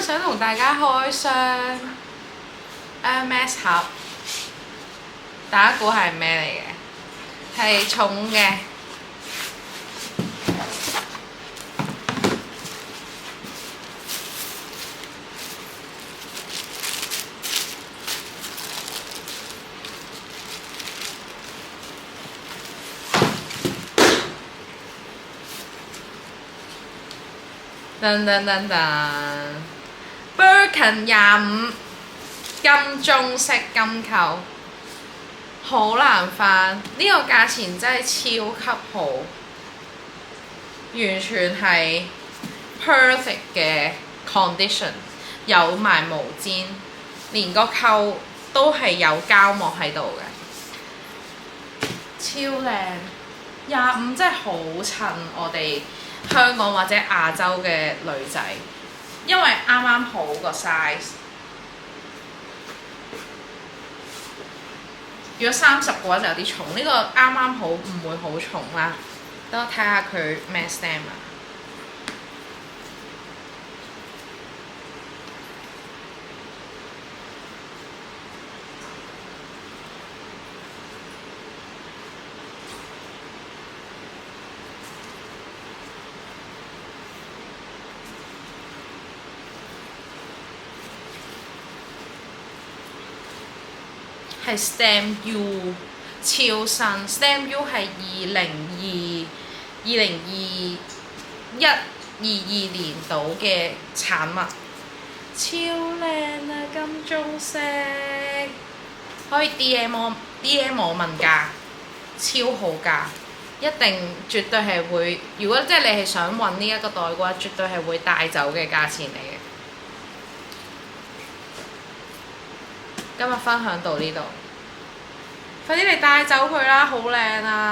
想同大家開箱 Hermes 盒，大家估係咩嚟嘅？係重嘅。噔噔噔噔 Birkin 25金鐘式金扣，好難翻，呢個價錢真係超級好，完全係 perfect 嘅 condition， 有埋毛氈，連個扣都係有膠膜喺度嘅，超靚。25真係好襯我哋香港或者亞洲嘅女仔，因為啱啱好個 size。如果30嘅話就有啲重，呢、個啱啱好唔會好重啦。等我睇下佢咩 stamp 啊。係 Stamp U 超新 ，Stamp U 係2022年度嘅產物，超靚啊！金鐘色可以 DM 我問價，超好價，一定絕對係會。如果即係你係想揾呢一個袋嘅話，絕對係會帶走嘅價錢嚟嘅。今日分享到呢度，快啲嚟帶走佢啦，好靚啊！